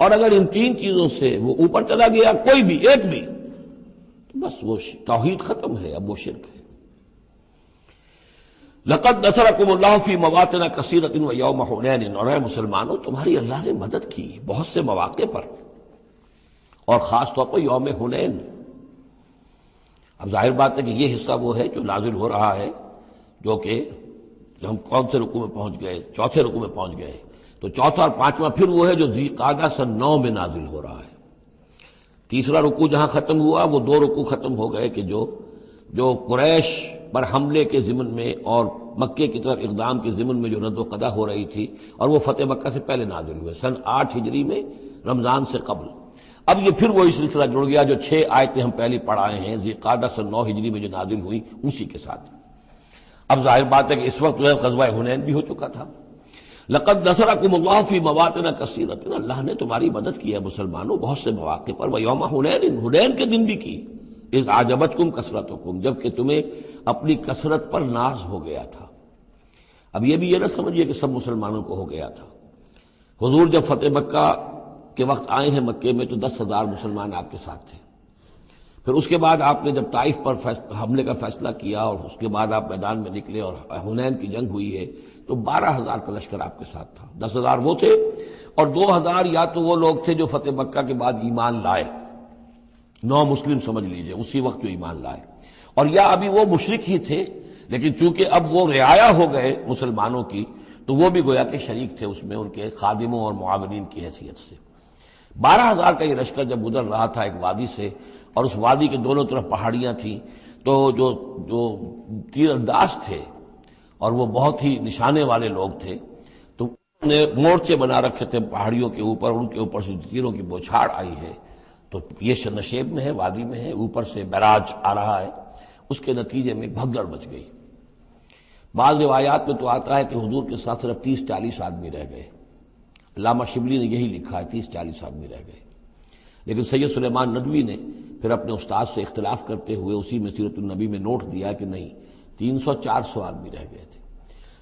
اور اگر ان تین چیزوں سے وہ اوپر چلا گیا کوئی بھی ایک بھی، تو بس وہ توحید ختم ہے، اب وہ شرک ہے۔ لقد نصرکم اللہ فی مواطن کثیرۃ ویوم حنین، اور اے مسلمانوں تمہاری اللہ نے مدد کی بہت سے مواقع پر، اور خاص طور پر یوم حنین۔ اب ظاہر بات ہے کہ یہ حصہ وہ ہے جو نازل ہو رہا ہے، جو کہ ہم کون سے رکوع میں پہنچ گئے؟ چوتھے رکوع میں پہنچ گئے، تو چوتھا اور پانچواں پھر وہ ہے جو ذی قعدہ سن 9 میں نازل ہو رہا ہے۔ تیسرا رکوع جہاں ختم ہوا وہ 2 رکوع ختم ہو گئے کہ جو قریش پر حملے کے ضمن میں اور مکے کی طرف اقدام کے ضمن میں جو رد و قدا ہو رہی تھی، اور وہ فتح مکہ سے پہلے نازل ہوئے سن 8 ہجری میں، رمضان سے قبل۔ اب یہ پھر وہی سلسلہ جڑ گیا جو 6 آیتیں ہم پہلے پڑھائے ہیں ذی قعدہ سن 9 ہجری میں جو نازل ہوئی اسی کے ساتھ۔ اب ظاہر بات ہے کہ اس وقت جو ہے غزوہ حنین بھی ہو چکا تھا۔ لقد نصرکم اللہ فی مواطن کثیرۃ، اللہ نے تمہاری مدد کی ہے مسلمانوں بہت سے مواقع پر، ویوم حنین، حنین کے دن بھی کی، اذ اعجبتکم کثرتکم، جبکہ تمہیں اپنی کثرت پر ناز ہو گیا تھا۔ اب یہ بھی یہ نہ سمجھیے کہ سب مسلمانوں کو ہو گیا تھا۔ حضور جب فتح مکہ کے وقت آئے ہیں مکے میں تو 10,000 مسلمان آپ کے ساتھ تھے، پھر اس کے بعد آپ نے جب طائف پر حملے کا فیصلہ کیا اور اس کے بعد آپ میدان میں نکلے اور حنین کی جنگ ہوئی ہے تو 12,000 کا لشکر آپ کے ساتھ تھا۔ 10,000 وہ تھے اور 2,000 یا تو وہ لوگ تھے جو فتح مکہ کے بعد ایمان لائے، 9 مسلم سمجھ لیجئے اسی وقت جو ایمان لائے، اور یا ابھی وہ مشرک ہی تھے لیکن چونکہ اب وہ رعایا ہو گئے مسلمانوں کی تو وہ بھی گویا کہ شریک تھے اس میں ان کے خادموں اور معاونین کی حیثیت سے۔ 12,000 کا یہ لشکر جب گزر رہا تھا ایک وادی سے، اور اس وادی کے دونوں طرف پہاڑیاں تھیں، تو جو تیر انداز تھے اور وہ بہت ہی نشانے والے لوگ تھے تو انہوں نے مورچے بنا رکھے تھے پہاڑیوں کے اوپر، ان کے اوپر سے تیروں کی بوچھاڑ آئی ہے، تو یہ نشیب میں ہے، وادی میں ہے، اوپر سے بیراج آ رہا ہے، اس کے نتیجے میں بھگدڑ مچ گئی۔ بعض روایات میں تو آتا ہے کہ حضور کے ساتھ صرف 30-40 آدمی رہ گئے، علامہ شبلی نے یہی لکھا ہے 30-40 آدمی رہ گئے، لیکن سید سلیمان ندوی نے پھر اپنے استاد سے اختلاف کرتے ہوئے اسی میں سیرت النبی میں نوٹ دیا کہ نہیں 300-400 آدمی رہ گئے تھے،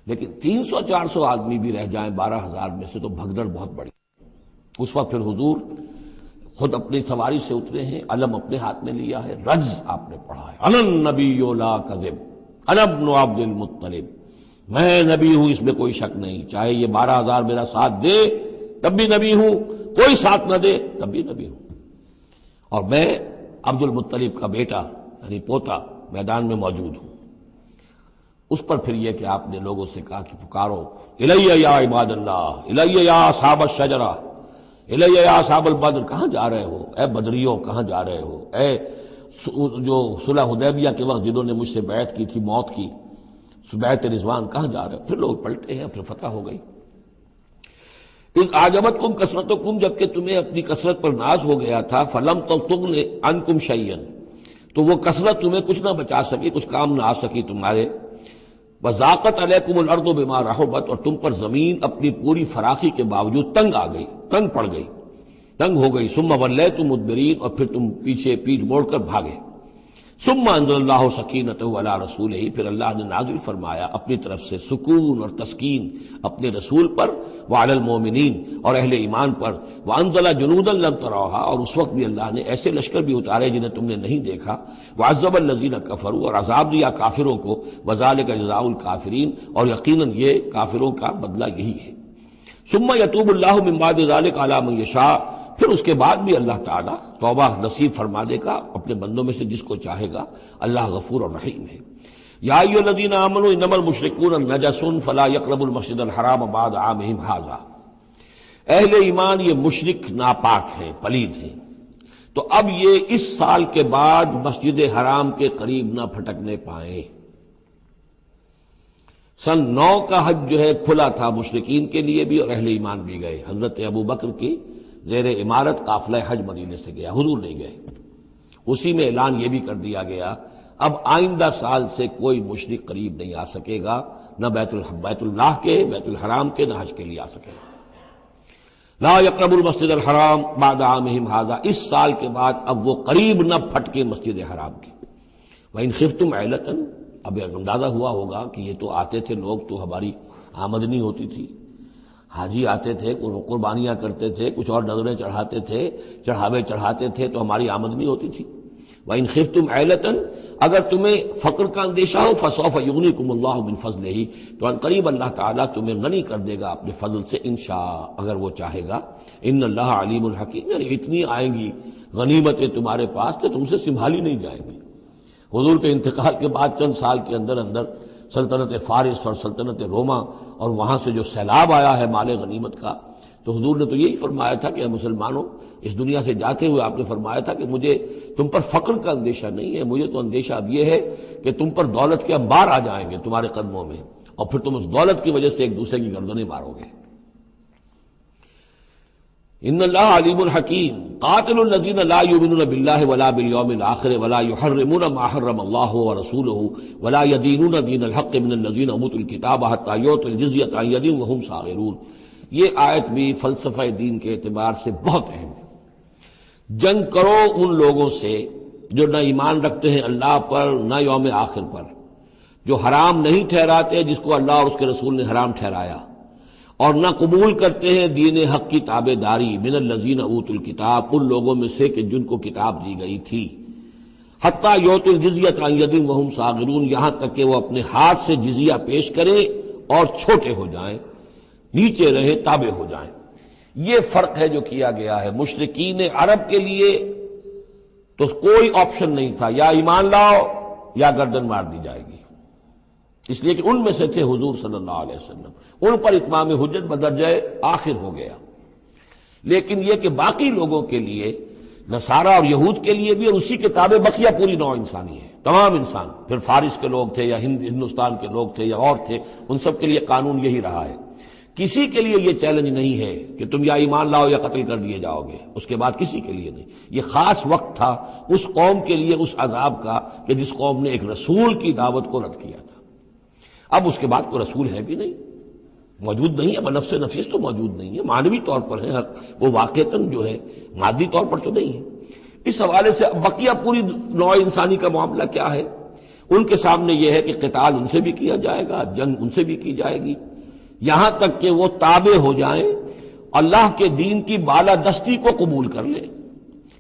لیکن 300-400 آدمی بھی رہ جائیں 12,000 میں سے تو بھگدڑ بہت بڑی۔ اس وقت پھر حضور خود اپنی سواری سے اترے ہیں، علم اپنے ہاتھ میں لیا ہے، رجز آپ نے پڑھا ہے، انا النبی لا کذب انا ابن عبد المطلب، میں نبی ہوں اس میں کوئی شک نہیں، چاہے یہ 12,000 میرا ساتھ دے تب بھی نبی ہوں، کوئی ساتھ نہ دے تب بھی نبی ہوں، اور میں عبد المطلب کا بیٹا یعنی پوتا میدان میں موجود ہوں۔ اس پر پھر یہ کہ آپ نے لوگوں سے کہا کہ پکارو الیہ یا عباد اللہ، الیہ یا اصحاب الشجرہ، الیہ یا اصحاب البدر، کہاں جا رہے ہو اے بدریوں، کہاں جا رہے ہو اے جو صلح حدیبیہ کے وقت جنہوں نے مجھ سے بیعت کی تھی موت کی، بیعت رضوان، کہاں جا رہے ہو؟ پھر لوگ پلٹے ہیں، پھر فتح ہو گئی۔ اذ اعجبتکم کثرتکم، جبکہ تمہیں اپنی کثرت پر ناز ہو گیا تھا، فلم تغن عنکم شیئا، تو وہ کثرت تمہیں کچھ نہ بچا سکی، کچھ کام نہ آ سکی تمہارے، وضاقت علیکم الارض بما رحبت، اور تم پر زمین اپنی پوری فراخی کے باوجود تنگ آ گئی، تنگ پڑ گئی، تنگ ہو گئی، ثم ولیتم مدبرین، اور پھر تم پیچھ موڑ کر بھاگے، ثم انزل اللہ سکینتہ علی رسولہ، پھر اللہ نے نازل فرمایا اپنی طرف سے سکون اور تسکین اپنے رسول پر، وعلی المومنین، اور اہل ایمان پر، وانزل جنودا لم تروها، اور اس وقت بھی اللہ نے ایسے لشکر بھی اتارے جنہیں تم نے نہیں دیکھا، وعذب الذین کفروا، اور عذاب دیا کافروں کو، وذالک جزاء الکافرین، اور یقیناً یہ کافروں کا بدلہ یہی ہے۔ ثم یتوب اللہ من بعد ذلک علی من یشاء، پھر اس کے بعد بھی اللہ تعالیٰ توبہ نصیب فرما دے گا اپنے بندوں میں سے جس کو چاہے گا، اللہ غفور اور رحیم ہے۔ یا ایھا الذین آمنوا انما المشرکون نجس فلا یقربوا المسجد الحرام بعد عامہم ھذا، اہل ایمان یہ مشرک ناپاک ہیں، پلید ہیں، تو اب یہ اس سال کے بعد مسجد حرام کے قریب نہ پھٹکنے پائیں۔ سن 9 کا حج جو ہے کھلا تھا مشرکین کے لیے بھی اور اہل ایمان بھی گئے، حضرت ابو بکر کی زیر امارت قافلہ حج مدینے سے گیا، حضور نہیں گئے، اسی میں اعلان یہ بھی کر دیا گیا اب آئندہ سال سے کوئی مشرک قریب نہیں آ سکے گا، نہ بیت اللہ کے، بیت الحرام کے، نہ حج کے لیے آ سکے گا۔ لا یقرب المسجد الحرام بعد عامہم ھذا، اس سال کے بعد اب وہ قریب نہ پھٹکے مسجد حرام کے۔ وَإِنْ خِفْتُمْ عَيْلَةً، اب اندازہ ہوا ہوگا کہ یہ تو آتے تھے لوگ تو ہماری آمدنی ہوتی تھی، حاجی آتے تھے، قربانیاں کرتے تھے، کچھ اور نذریں چڑھاتے تھے، چڑھاوے چڑھاتے تھے، تو ہماری آمدنی ہوتی تھی۔ وَإِنْ خِفْتُمْ عَيْلَةً، اگر تمہیں فقر کا اندیشہ ہو، فَسَوْفَ يُغْنِيكُمُ اللَّهُ مِنْ فَضْلِهِ، تو عنقریب اللہ تعالیٰ تمہیں غنی کر دے گا اپنے فضل سے انشاء، اگر وہ چاہے گا۔ ان اللہ علیم الحکیم، یعنی اتنی آئیں گی غنیمتیں تمہارے پاس کہ تم سے سنبھالی نہیں جائیں گی۔ حضور کے انتقال کے بعد چند سال کے اندر اندر سلطنت فارس اور سلطنت روما اور وہاں سے جو سیلاب آیا ہے مال غنیمت کا، تو حضور نے تو یہی فرمایا تھا کہ اے مسلمانوں، اس دنیا سے جاتے ہوئے آپ نے فرمایا تھا کہ مجھے تم پر فقر کا اندیشہ نہیں ہے، مجھے تو اندیشہ اب یہ ہے کہ تم پر دولت کے انبار آ جائیں گے تمہارے قدموں میں، اور پھر تم اس دولت کی وجہ سے ایک دوسرے کی گردنیں مارو گے۔ ان اللہ علیم الحکیم، قاتل الذین لا یؤمنون باللہ ولا بالیوم الآخر ولا یحرمون ما حرم اللہ ورسولہ ولا یدینون دین الحق من الذین اوتوا الکتاب حتی یعطوا الجزیۃ عن ید وہم صاغرون۔ یہ آیت بھی فلسفہ دین کے اعتبار سے بہت اہم ہے۔ جنگ کرو ان لوگوں سے جو نہ ایمان رکھتے ہیں اللہ پر نہ یوم آخر پر، جو حرام نہیں ٹھہراتے جس کو اللہ اور اس کے رسول نے حرام ٹھہرایا، اور نہ قبول کرتے ہیں دین حق کی تابع داری، من الذین اوتوا الکتاب، ان لوگوں میں سے کہ جن کو کتاب دی گئی تھی، حتی یعطوا الجزیۃ عن ید وہم صاغرون، یہاں تک کہ وہ اپنے ہاتھ سے جزیہ پیش کریں اور چھوٹے ہو جائیں، نیچے رہے، تابع ہو جائیں۔ یہ فرق ہے جو کیا گیا ہے۔ مشرکین عرب کے لیے تو کوئی آپشن نہیں تھا، یا ایمان لاؤ یا گردن مار دی جائے گی، اس لیے کہ ان میں سے تھے حضور صلی اللہ علیہ وسلم، ان پر اتمام حجت بدرجہ آخر ہو گیا۔ لیکن یہ کہ باقی لوگوں کے لیے، نصارہ اور یہود کے لیے بھی اسی کتاب بقیہ پوری نوع انسانی ہے، تمام انسان، پھر فارس کے لوگ تھے یا ہندوستان کے لوگ تھے یا اور تھے، ان سب کے لیے قانون یہی رہا ہے۔ کسی کے لیے یہ چیلنج نہیں ہے کہ تم یا ایمان لاؤ یا قتل کر دیے جاؤ گے، اس کے بعد کسی کے لیے نہیں۔ یہ خاص وقت تھا اس قوم کے لیے اس عذاب کا کہ جس قوم نے ایک رسول کی دعوت کو رد کیا تھا۔ اب اس کے بعد کوئی رسول ہے بھی نہیں، موجود نہیں ہے، بنفس نفیس تو موجود نہیں ہے، معنوی طور پر ہے، وہ واقعتاً جو ہے مادی طور پر تو نہیں ہے۔ اس حوالے سے بقیہ پوری نوع انسانی کا معاملہ کیا ہے؟ ان کے سامنے یہ ہے کہ قتال ان سے بھی کیا جائے گا، جنگ ان سے بھی کی جائے گی، یہاں تک کہ وہ تابع ہو جائیں، اللہ کے دین کی بالادستی کو قبول کر لیں،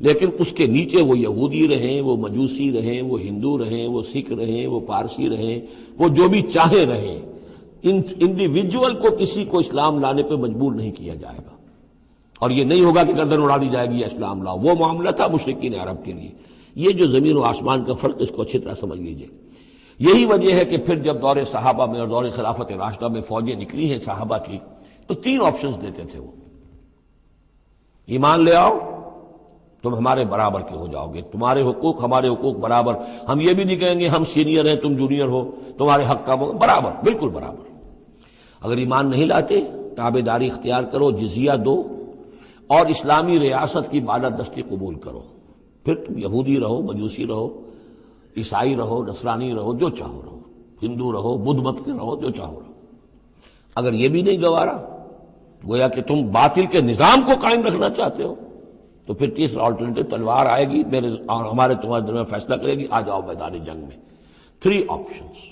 لیکن اس کے نیچے وہ یہودی رہیں، وہ مجوسی رہیں، وہ ہندو رہیں، وہ سکھ رہیں، وہ پارسی رہیں، وہ جو بھی چاہے رہیں، انڈیویجول کو کسی کو اسلام لانے پہ مجبور نہیں کیا جائے گا، اور یہ نہیں ہوگا کہ گردن اڑا دی جائے گی یا اسلام لاؤ۔ وہ معاملہ تھا مشرکین عرب کے لیے۔ یہ جو زمین و آسمان کا فرق، اس کو اچھی طرح سمجھ لیجئے۔ یہی وجہ ہے کہ پھر جب دور صحابہ میں اور دور خلافت راشدہ میں فوجیں نکلی ہیں صحابہ کی، تو 3 آپشنز دیتے تھے وہ۔ ایمان لے آؤ، تم ہمارے برابر کے ہو جاؤ گے، تمہارے حقوق ہمارے حقوق برابر، ہم یہ بھی نہیں کہیں گے ہم سینئر ہیں تم جونیئر ہو، تمہارے حق کا برابر، بالکل برابر۔ اگر ایمان نہیں لاتے، تابع داری اختیار کرو، جزیہ دو، اور اسلامی ریاست کی بالادستی قبول کرو، پھر تم یہودی رہو، مجوسی رہو، عیسائی رہو، نصرانی رہو، جو چاہو رہو، ہندو رہو، بدھ مت کے رہو، جو چاہو رہو۔ اگر یہ بھی نہیں گوارا، گویا کہ تم باطل کے نظام کو قائم رکھنا چاہتے ہو، تو پھر تیسرا آلٹرنیٹو تلوار آئے گی میرے اور ہمارے تمہارے درمیان فیصلہ کرے گی، آ جاؤ میدان جنگ میں۔ 3 آپشنز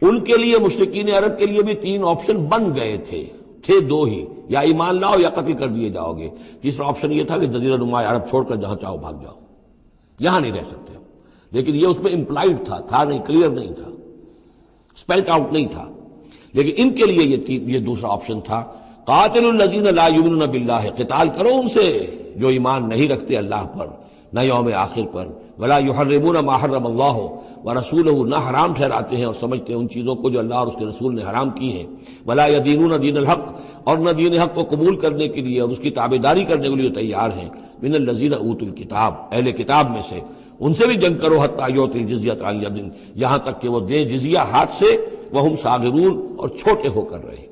ان کے لیے، مشرکین عرب کے لیے بھی 3 آپشن بن گئے تھے 2 ہی، یا ایمان لاؤ یا قتل کر دیے جاؤ گے۔ تیسرا آپشن یہ تھا کہ جزیرہ نما عرب چھوڑ کر جہاں چاہو بھاگ جاؤ، یہاں نہیں رہ سکتے، لیکن یہ اس میں امپلائڈ تھا نہیں، کلیئر نہیں تھا، اسپیلٹ آؤٹ نہیں تھا۔ لیکن ان کے لیے یہ دوسرا آپشن تھا، قاتل الذین لا یؤمنون باللہ، قتال کرو ان سے جو ایمان نہیں رکھتے اللہ پر نہ یوم آخر پر، ولا یحرمون ما حرم اللہ ورسولہ، نہ حرام ٹھہراتے ہیں اور سمجھتے ہیں ان چیزوں کو جو اللہ اور اس کے رسول نے حرام کی ہیں، ولا یدینون دین الحق، اور نہ دین حق کو قبول کرنے کے لیے اور اس کی تابعداری کرنے کے لیے تیار ہیں، من الذین اوتوا الکتاب، اہل کتاب میں سے، ان سے بھی جنگ کرو، حتی یعطوا الجزیۃ عن ید، یہاں تک کہ وہ دیں جزیہ ہاتھ سے، وہم صاغرون، اور چھوٹے ہو کر رہے،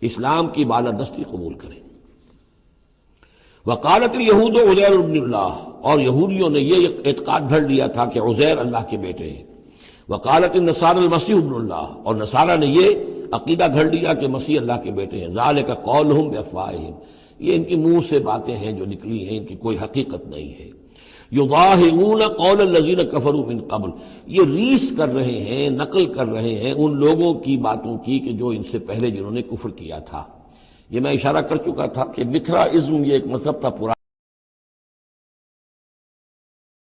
اسلام کی بالادستی قبول کریں۔ وقالت الیہود عزیر ابن اللہ، اور یہودیوں نے یہ اعتقاد گھڑ لیا تھا کہ عزیر اللہ کے بیٹے ہیں۔ وقالت النصارى المسیح ابن اللہ، اور نصارہ نے یہ عقیدہ گھڑ لیا کہ مسیح اللہ کے بیٹے ہیں۔ ذالک قولہم بافواہہم، یہ ان کی منہ سے باتیں ہیں جو نکلی ہیں، ان کی کوئی حقیقت نہیں ہے۔ یضاہئون قول الذین کفروا من قبل، یہ ریس کر رہے ہیں، نقل کر رہے ہیں ان لوگوں کی باتوں کی کہ جو ان سے پہلے جنہوں نے کفر کیا تھا۔ یہ میں اشارہ کر چکا تھا کہ متھرا ازم یہ ایک مذہب تھا پورا